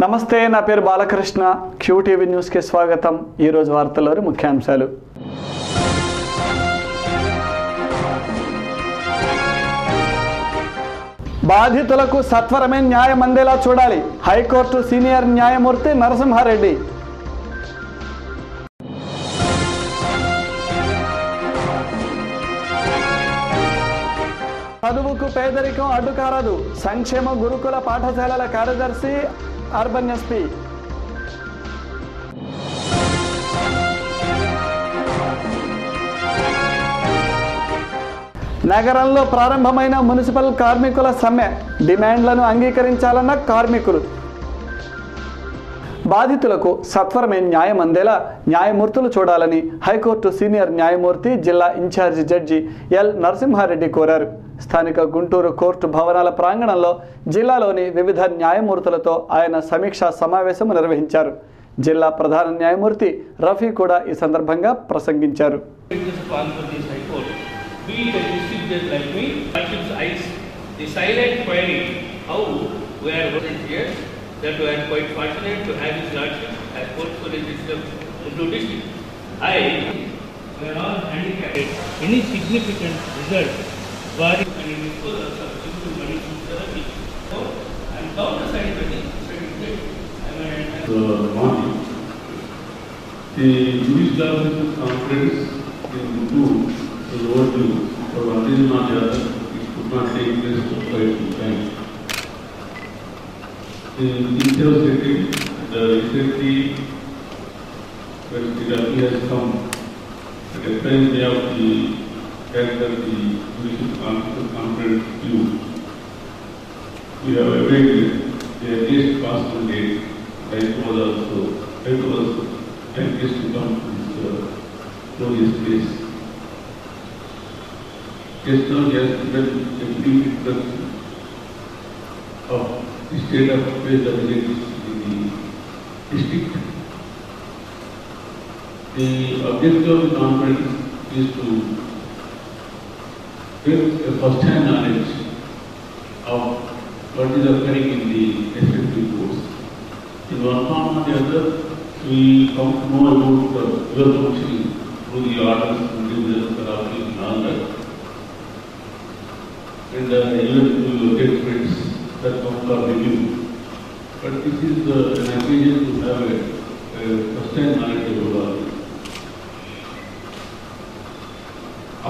నమస్తే, నా పేరు బాలకృష్ణ. క్యూటీవీ న్యూస్కి స్వాగతం. ఈరోజు వార్తల్లోని ముఖ్యాంశాలు. బాధితులకు సత్వరమే న్యాయం అందేలా చూడాలి. హైకోర్టు సీనియర్ న్యాయమూర్తి నరసింహారెడ్డి. చదువుకు పేదరికం అడ్డుకారదు. సంక్షేమ గురుకుల పాఠశాలల కార్యదర్శి అర్బన్ ఎస్పీ. నగరంలో ప్రారంభమైన మున్సిపల్ కార్మికుల సమ్మె. డిమాండ్లను అంగీకరించాలన్న కార్మికులు. బాధితులకు సత్వరమే న్యాయం అందేలా న్యాయమూర్తులు చూడాలని హైకోర్టు సీనియర్ న్యాయమూర్తి జిల్లా ఇన్ఛార్జి జడ్జి ఎల్ నరసింహారెడ్డి కోరారు. స్థానిక గుంటూరు కోర్టు భవనాల ప్రాంగణంలో జిల్లాలోని వివిధ న్యాయమూర్తులతో ఆయన సమీక్షా సమావేశం నిర్వహించారు. జిల్లా ప్రధాన న్యాయమూర్తి రఫీ కూడా ఈ సందర్భంగా ప్రసంగించారు. That I am quite fortunate to have his lordship as portfolio system into district. We are all handicapped. Any significant result varies and it is for simple money therapy. So I am bound to sign the morning. The judicial conference in Gutu is overdue. So one reason or the other, it could not take place for quite some time. Instead of setting the recently when the Rafi has come at the time day of the fact that the judicial conference due, we have awaited the earliest possible date. It was anxious to come to this case. Just now he has given a brief introduction of the state of affairs that exists in the district. The objective of the conference is to get a first-hand knowledge of what is occurring in the respective courts. In one form or the other, we come to know about your functioning through the orders, individual therapy and all that. And even to get friends that come for review. But this is an occasion to have a first-hand knowledge about all this.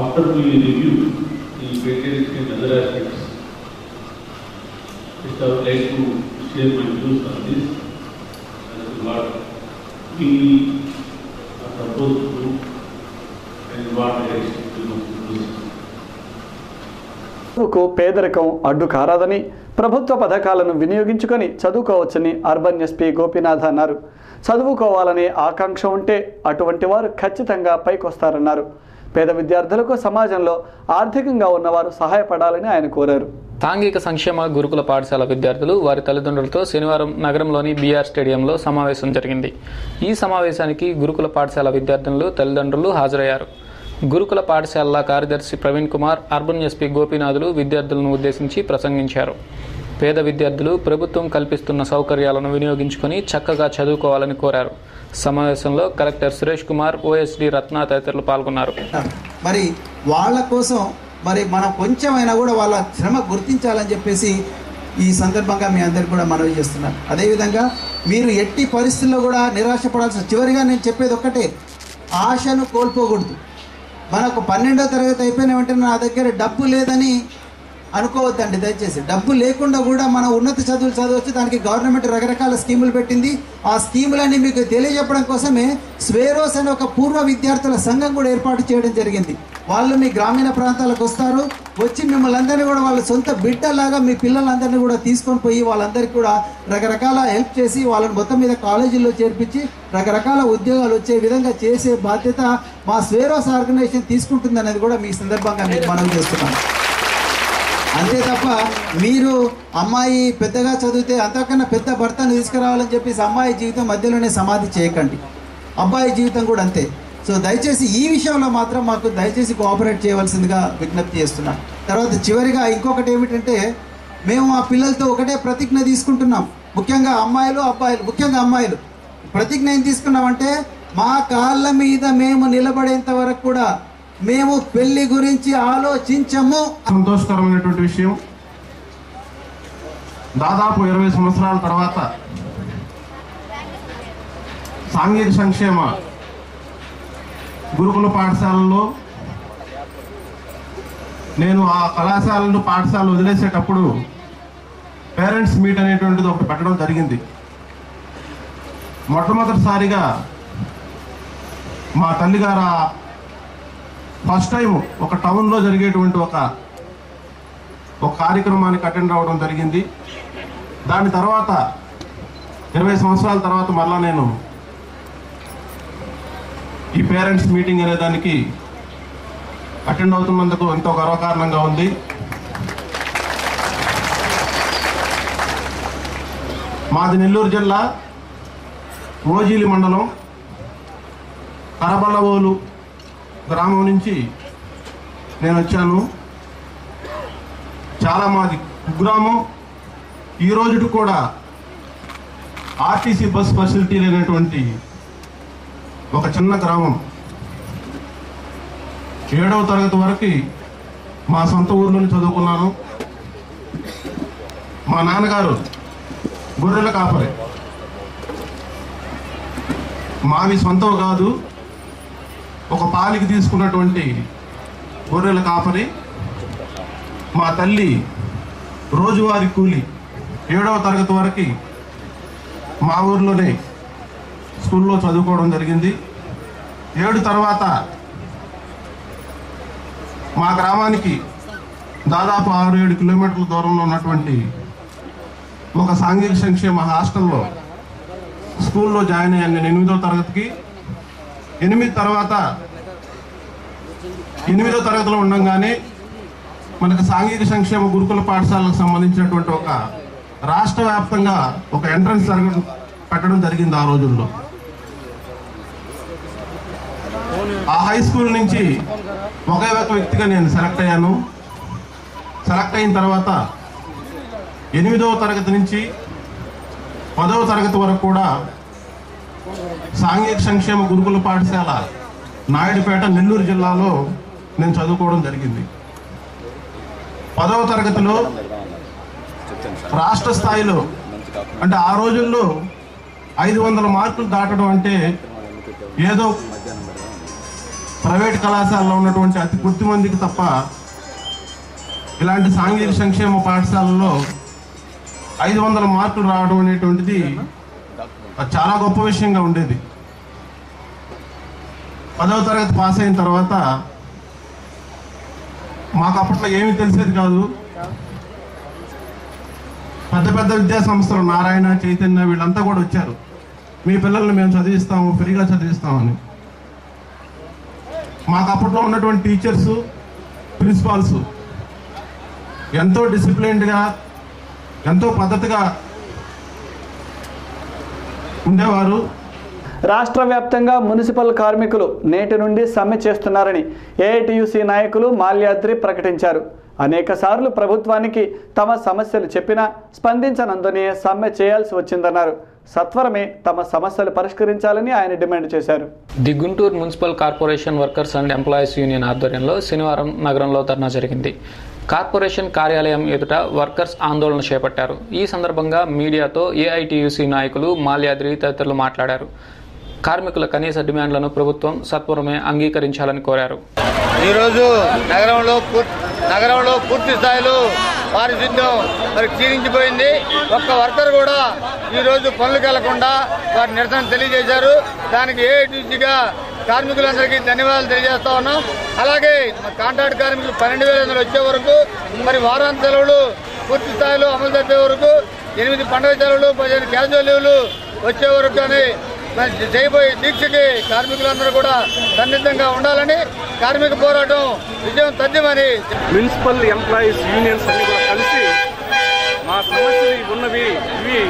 After we review the criteria and other aspects, I would like to share my views on this and what we are supposed to do and what direction we must do. చదువుకు పేదరికం అడ్డు కారాదని, ప్రభుత్వ పథకాలను వినియోగించుకొని చదువుకోవచ్చని urban SP Gopinath అన్నారు. చదువుకోవాలనే ఆకాంక్ష ఉంటే అటువంటి వారు ఖచ్చితంగా పైకొస్తారన్నారు. పేద విద్యార్థులకు సమాజంలో ఆర్థికంగా ఉన్నవారు సహాయపడాలని ఆయన కోరారు. సాంఘిక సంక్షేమ గురుకుల పాఠశాల విద్యార్థులు వారి తల్లిదండ్రులతో శనివారం నగరంలోని బీఆర్ స్టేడియంలో సమావేశం జరిగింది. ఈ సమావేశానికి గురుకుల పాఠశాల విద్యార్థులు తల్లిదండ్రులు హాజరయ్యారు. గురుకుల పాఠశాలల కార్యదర్శి ప్రవీణ్ కుమార్, అర్బన్ ఎస్పీ గోపీనాథులు విద్యార్థులను ఉద్దేశించి ప్రసంగించారు. పేద విద్యార్థులు ప్రభుత్వం కల్పిస్తున్న సౌకర్యాలను వినియోగించుకొని చక్కగా చదువుకోవాలని కోరారు. సమావేశంలో కలెక్టర్ సురేష్ కుమార్, ఓఎస్డీ రత్న తదితరులు పాల్గొన్నారు. మరి వాళ్ళ కోసం మనం కొంచెమైనా కూడా వాళ్ళ శ్రమ గుర్తించాలని చెప్పేసి ఈ సందర్భంగా మీ అందరికి కూడా మనవి చేస్తున్నాను. అదేవిధంగా మీరు ఎట్టి పరిస్థితుల్లో కూడా నిరాశపడాల్సిన, చివరిగా నేను చెప్పేది ఒక్కటే, ఆశను కోల్పోకూడదు. మనకు 12వ తరగతి అయిపోయిన వెంటనే నా దగ్గర డబ్బు లేదని అనుకోవద్దండి దయచేసి. డబ్బు లేకుండా కూడా మనం ఉన్నత చదువులు చదవచ్చు. దానికి గవర్నమెంట్ రకరకాల స్కీములు పెట్టింది. ఆ స్కీములన్నీ మీకు తెలియజెప్పడం కోసమే స్వేరోస్ అనే ఒక పూర్వ విద్యార్థుల సంఘం కూడా ఏర్పాటు చేయడం జరిగింది. వాళ్ళు మీ గ్రామీణ ప్రాంతాలకు వస్తారు, వచ్చి మిమ్మల్ని అందరినీ కూడా వాళ్ళ సొంత బిడ్డలాగా మీ పిల్లలందరినీ కూడా తీసుకొని పోయి వాళ్ళందరికీ కూడా రకరకాల హెల్ప్ చేసి వాళ్ళని మొత్తం మీద కాలేజీల్లో చేర్పించి రకరకాల ఉద్యోగాలు వచ్చే విధంగా చేసే బాధ్యత మా స్వేరోస్ ఆర్గనైజేషన్ తీసుకుంటుంది అనేది కూడా మీ సందర్భంగా మీకు మనవి చేస్తున్నాను. అంతే తప్ప మీరు అమ్మాయి పెద్దగా చదివితే అంతకన్నా పెద్ద భర్తను తీసుకురావాలని చెప్పేసి అమ్మాయి జీవితం మధ్యలోనే సమాధి చేయకండి. అబ్బాయి జీవితం కూడా అంతే. సో దయచేసి ఈ విషయంలో మాత్రం మాకు దయచేసి కోఆపరేట్ చేయవలసిందిగా విజ్ఞప్తి చేస్తున్నాం. తర్వాత చివరిగా ఇంకొకటి ఏమిటంటే, మేము ఆ పిల్లలతో ఒకటే ప్రతిజ్ఞ తీసుకుంటున్నాం. ముఖ్యంగా అమ్మాయిలు అబ్బాయిలు, ముఖ్యంగా అమ్మాయిలు ప్రతిజ్ఞ ఏం తీసుకున్నామంటే మా కాళ్ళ మీద మేము నిలబడేంత వరకు కూడా మేము పెళ్లి గురించి ఆలోచించము. సంతోషకరమైనటువంటి విషయం, దాదాపు 20 సంవత్సరాల తర్వాత సాంఘిక సంక్షేమ గురుకుల పాఠశాలలో నేను ఆ కళాశాలను పాఠశాల వదిలేసేటప్పుడు పేరెంట్స్ మీట్ అనేటువంటిది ఒకటి పెట్టడం జరిగింది. మొట్టమొదటిసారిగా మా తల్లిగారు ఫస్ట్ టైం ఒక టౌన్లో జరిగేటువంటి ఒక కార్యక్రమానికి అటెండ్ అవ్వడం జరిగింది. దాని తర్వాత 20 సంవత్సరాల తర్వాత మళ్ళా నేను ఈ పేరెంట్స్ మీటింగ్ అనే దానికి అటెండ్ అవుతున్నందుకు ఎంతో గర్వకారణంగా ఉంది. మాది నెల్లూరు జిల్లా ఓజీలి మండలం కరబల్లవోలు గ్రామం నుంచి నేను వచ్చాను. చాలా మాది కుగ్రామం. ఈ రోజుకి కూడా ఆర్టీసీ బస్ ఫెసిలిటీ లేనటువంటి ఒక చిన్న గ్రామం. 7వ తరగతి వరకు మా సొంత ఊర్లోనే చదువుకున్నాను. మా నాన్నగారు గొర్రెల కాపరి, మావి సొంతం కాదు, ఒక పాలికి తీసుకున్నటువంటి గొర్రెల కాపరి. మా తల్లి రోజువారీ కూలి. 7వ తరగతి వరకు మా ఊర్లోనే స్కూల్లో చదువుకోవడం జరిగింది. 7 తర్వాత మా గ్రామానికి దాదాపు 6-7 కిలోమీటర్ల దూరంలో ఉన్నటువంటి ఒక సాంఘిక సంక్షేమ హాస్టల్లో స్కూల్లో జాయిన్ అయ్యాను నేను 8వ తరగతికి. 8 తర్వాత 8వ తరగతిలో ఉండగానే మనకు సాంఘిక సంక్షేమ గురుకుల పాఠశాలకు సంబంధించినటువంటి ఒక రాష్ట్ర వ్యాప్తంగా ఒక ఎంట్రన్స్ పెట్టడం జరిగింది. ఆ రోజుల్లో ఆ హై స్కూల్ నుంచి ఒకే ఒక వ్యక్తిగా నేను సెలెక్ట్ అయ్యాను. సెలెక్ట్ అయిన తర్వాత 8వ తరగతి నుంచి 10వ తరగతి వరకు కూడా సాంఘిక సంక్షేమ గురుకుల పాఠశాల నాయుడుపేట నెల్లూరు జిల్లాలో నేను చదువుకోవడం జరిగింది. 10వ తరగతిలో రాష్ట్ర స్థాయిలో, అంటే ఆ రోజుల్లో 500 మార్కులు దాటడం అంటే ఏదో ప్రైవేట్ కళాశాలలో ఉన్నటువంటి అతి కొద్ది మందికి తప్ప ఇలాంటి సాంఘిక సంక్షేమ పాఠశాలలో 500 మార్కులు రావడం అనేటువంటిది చాలా గొప్ప విషయంగా ఉండేది. 10వ తరగతి పాస్ అయిన తర్వాత మాకు అప్పట్లో ఏమీ తెలిసేది కాదు. పెద్ద పెద్ద విద్యా సంస్థలు నారాయణ, చైతన్య వీళ్ళంతా కూడా వచ్చారు. మీ పిల్లల్ని మేము చదివిస్తాము, ఫ్రీగా చదివిస్తామని. మాకు అప్పట్లో ఉన్నటువంటి టీచర్స్, ప్రిన్సిపాల్స్ ఎంతో డిసిప్లిన్డ్గా, ఎంతో పద్ధతిగా ఉండేవారు. రాష్ట్ర వ్యాప్తంగా మున్సిపల్ కార్మికులు నేటి నుండి సమ్మె చేస్తున్నారని ఏఐటియుసి నాయకులు మాల్యాద్రి ప్రకటించారు. అనేక సార్లు ప్రభుత్వానికి తమ సమస్యలు చెప్పినా స్పందించనందునే సమ్మె చేయాల్సి వచ్చిందన్నారు. సత్వరమే తమ సమస్యలు పరిష్కరించాలని ఆయన డిమాండ్ చేశారు. The Guntur municipal corporation workers and employees union ఆధ్వర్యంలో శనివారం నగరంలో ధర్నా జరిగింది. కార్పొరేషన్ కార్యాలయం ఎదుట వర్కర్స్ ఆందోళన చేపట్టారు. ఈ సందర్భంగా మీడియాతో ఏఐటియుసి నాయకులు మాల్యాద్రి తదితరులు మాట్లాడారు. కార్మికుల కనీస డిమాండ్లను ప్రభుత్వం సత్వరమే అంగీకరించాలని కోరారు. ఈరోజు నగరంలో పూర్తి స్థాయిలో పారిశుద్ధ్యం మరి క్షీణించిపోయింది. ఒక్క వర్కర్ కూడా ఈరోజు పనులకు వెళ్లకుండా వారి నిరసన తెలియజేశారు. దానికి ఏఐటీసీగా కార్మికులందరికీ ధన్యవాదాలు తెలియజేస్తా ఉన్నాం. అలాగే కాంట్రాక్ట్ కార్మికులు 12,500 వచ్చే వరకు, మరి వారాంత సెలవులు పూర్తి స్థాయిలో అమలు జరిపే వరకు, 8 పండుగ సెలవులు, 15 క్యాజువల్ లీవ్లు వచ్చే వరకు కానీ చేయబోయే దీక్షకి కార్మికులందరూ కూడా సన్నిద్ధంగా ఉండాలని, కార్మిక పోరాటం విజయం తథ్యమని మున్సిపల్ ఎంప్లాయీస్ యూనియన్స్ అన్ని కూడా కలిసి మా సమస్యలు ఉన్నవి, ఇవి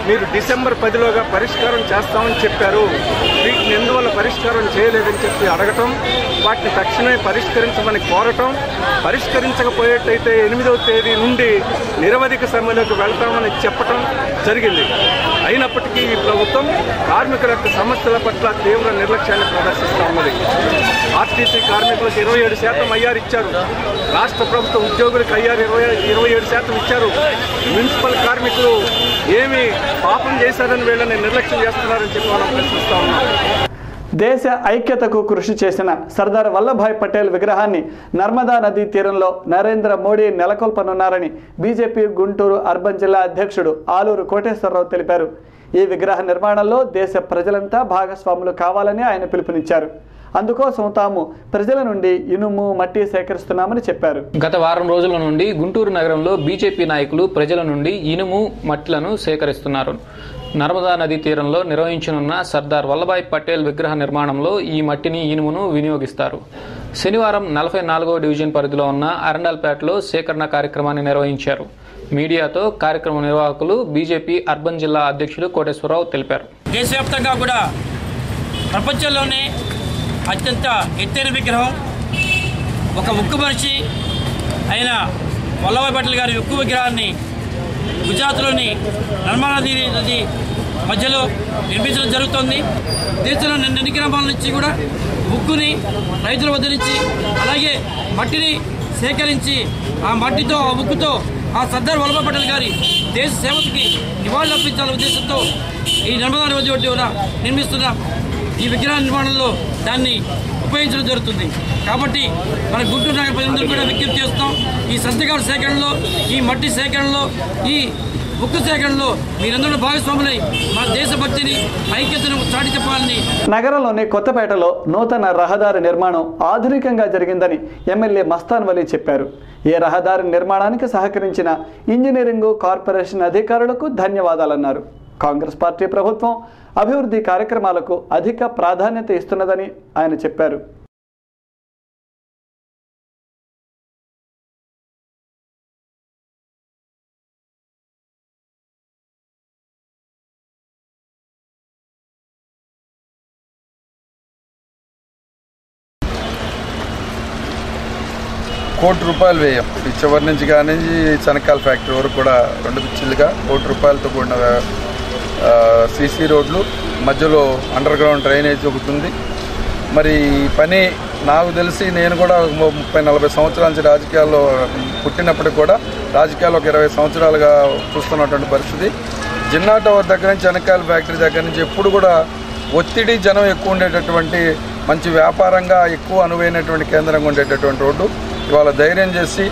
మీరు డిసెంబర్ 10లోగా పరిష్కారం చేస్తామని చెప్పారు, వీటిని ఎందువల్ల పరిష్కారం చేయలేదని చెప్పి అడగటం, వాటిని తక్షణమే పరిష్కరించమని కోరటం, పరిష్కరించకపోయేటైతే 8వ తేదీ నుండి నిరవధిక సమ్మెలోకి వెళ్తామని చెప్పటం జరిగింది. అయినప్పటికీ ఈ ప్రభుత్వం కార్మికుల యొక్క సమస్యల పట్ల తీవ్ర నిర్లక్ష్యాన్ని ప్రదర్శిస్తూ ఉన్నది. ఆర్టీసీ కార్మికులకు 27% ఐఆర్ ఇచ్చారు, రాష్ట్ర ప్రభుత్వ ఉద్యోగులకు ఐఆర్ 27% ఇచ్చారు. మున్సిపల్ కార్మికులు ఏమి పాపం చేశారని వీళ్ళని నిర్లక్ష్యం చేస్తున్నారని చెప్పి మనం ప్రశ్నిస్తూ ఉన్నాం. దేశ ఐక్యతకు కృషి చేసిన సర్దార్ వల్లభాయ్ పటేల్ విగ్రహాన్ని నర్మదా నదీ తీరంలో నరేంద్ర మోడీ నెలకొల్పనున్నారని బీజేపీ గుంటూరు అర్బన్ జిల్లా అధ్యక్షుడు ఆలూరు కోటేశ్వరరావు తెలిపారు. ఈ విగ్రహ నిర్మాణంలో దేశ ప్రజలంతా భాగస్వాములు కావాలని ఆయన పిలుపునిచ్చారు. అందుకోసం తాము ప్రజల నుండి ఇనుము, మట్టి సేకరిస్తున్నామని చెప్పారు. గత వారం రోజుల నుండి గుంటూరు నగరంలో బీజేపీ నాయకులు ప్రజల నుండి ఇనుము, మట్టిలను సేకరిస్తున్నారు. నర్మదా నదీ తీరంలో నిర్వహించనున్న సర్దార్ వల్లభాయ్ పటేల్ విగ్రహ నిర్మాణంలో ఈ మట్టిని, ఇనుమును వినియోగిస్తారు. శనివారం 44వ డివిజన్ పరిధిలో ఉన్న అరండల్పేటలో సేకరణ కార్యక్రమాన్ని నిర్వహించారు. మీడియాతో కార్యక్రమ నిర్వాహకులు బీజేపీ అర్బన్ జిల్లా అధ్యక్షులు కోటేశ్వరరావు తెలిపారు. దేశవ్యాప్తంగా కూడా ప్రపంచంలోనే అత్యంత ఎత్తైన విగ్రహం, ఒక ఉక్కు మనిషి అయిన వల్లభాయ్ పటేల్ గారి ఉక్కు విగ్రహాన్ని గుజరాత్లోని నర్మదా నది మధ్యలో నిర్మించడం జరుగుతుంది. దేశంలో ఎన్ని గ్రామాల నుంచి కూడా ఉక్కుని రైతుల వద్ద నుంచి, అలాగే మట్టిని సేకరించి ఆ మట్టితో, ఆ ఉక్కుతో ఆ సర్దార్ వల్లభాయ్ పటేల్ గారి దేశ సేవకి నివాళులు అర్పించాలనే ఉద్దేశంతో ఈ నర్మదా నది ఒడ్డున నిర్మిస్తున్న ఈ విగ్రహ నిర్మాణంలో దాన్ని ఉపయోగించడం జరుగుతుంది. కాబట్టి మన గుంటూరు నగర ప్రజలందరూ కూడా విజ్ఞప్తి చేస్తాం, ఈ సంతకాల సేకరణలో, ఈ మట్టి సేకరణలో, ఈ ఉక్కు సేకరణలో మీరందరూ భాగస్వాములై మన దేశభక్తిని, ఐక్యతను చాటి చెప్పాలని. నగరంలోని కొత్తపేటలో నూతన రహదారి నిర్మాణం ఆధునికంగా జరిగిందని ఎమ్మెల్యే మస్తాన్ వలీ చెప్పారు. ఈ రహదారి నిర్మాణానికి సహకరించిన ఇంజనీరింగ్ కార్పొరేషన్ అధికారులకు ధన్యవాదాలన్నారు. కాంగ్రెస్ పార్టీ ప్రభుత్వం అభివృద్ధి కార్యక్రమాలకు అధిక ప్రాధాన్యత ఇస్తున్నదని ఆయన చెప్పారు. ₹1 వ్యయం. ఈ చివరి నుంచి కానీ చెనక్కాయల ఫ్యాక్టరీ వరకు కూడా 2 పిచ్చిలుగా ₹1 కూడిన సీసీ రోడ్లు, మధ్యలో అండర్ గ్రౌండ్ డ్రైనేజ్ ఒకటి ఉంది. మరి ఈ పని నాకు తెలిసి నేను కూడా 30-40 సంవత్సరాల నుంచి రాజకీయాల్లో పుట్టినప్పటికి కూడా రాజకీయాల్లో ఒక 20 సంవత్సరాలుగా చూస్తున్నటువంటి పరిస్థితి. జిన్నా టవర్ దగ్గర నుంచి చెనక్కాయల ఫ్యాక్టరీ దగ్గర నుంచి ఎప్పుడు కూడా ఒత్తిడి, జనం ఎక్కువ ఉండేటటువంటి, మంచి వ్యాపారంగా ఎక్కువ అనువైనటువంటి కేంద్రంగా ఉండేటటువంటి రోడ్డు ఇవాళ ధైర్యం చేసి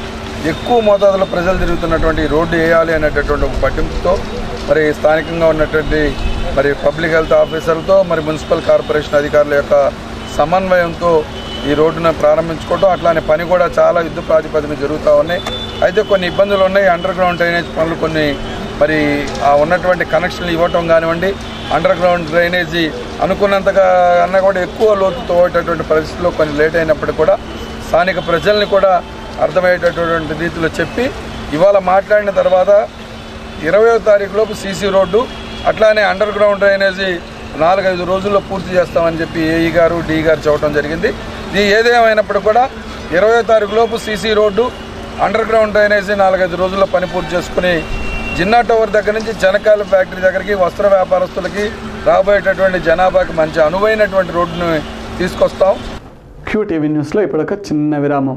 ఎక్కువ మోతాదులో ప్రజలు తిరుగుతున్నటువంటి రోడ్డు వేయాలి అనేటటువంటి ఒక పట్టింపుతో మరి స్థానికంగా ఉన్నటువంటి మరి పబ్లిక్ హెల్త్ ఆఫీసర్లతో మరి మున్సిపల్ కార్పొరేషన్ అధికారుల యొక్క సమన్వయంతో ఈ రోడ్డును ప్రారంభించుకోవడం, అట్లానే పని కూడా చాలా యుద్ధ ప్రాతిపదికన జరుగుతూ ఉన్నాయి. అయితే కొన్ని ఇబ్బందులు ఉన్నాయి. అండర్ గ్రౌండ్ డ్రైనేజ్ పనులు కొన్ని మరి ఉన్నటువంటి కనెక్షన్లు ఇవ్వటం కానివ్వండి, అండర్ గ్రౌండ్ డ్రైనేజీ అనుకున్నంతగా అన్నా కూడా ఎక్కువ లోతుతో పోయేటటువంటి పరిస్థితుల్లో కొన్ని లేట్ అయినప్పటికీ కూడా స్థానిక ప్రజల్ని కూడా అర్థమయ్యేటటువంటి రీతిలో చెప్పి ఇవాళ మాట్లాడిన తర్వాత 20వ తారీఖులోపు సీసీ రోడ్డు, అట్లానే అండర్ గ్రౌండ్ డ్రైనేజీ 4-5 రోజుల్లో పూర్తి చేస్తామని చెప్పి ఏఈ గారు, డి గారు చెప్పడం జరిగింది. ఇది ఏదేమైనప్పుడు కూడా 20వ తారీఖులోపు CC road, underground drainage 4-5 రోజుల్లో పని పూర్తి చేసుకుని జిన్నా టవర్ దగ్గర నుంచి చెనక్కాయల ఫ్యాక్టరీ దగ్గరికి వస్త్ర వ్యాపారస్తులకి రాబోయేటటువంటి జనాభాకి మంచి అనువైనటువంటి రోడ్డును తీసుకొస్తాం. QTV న్యూస్లో ఇప్పుడు ఒక చిన్న విరామం.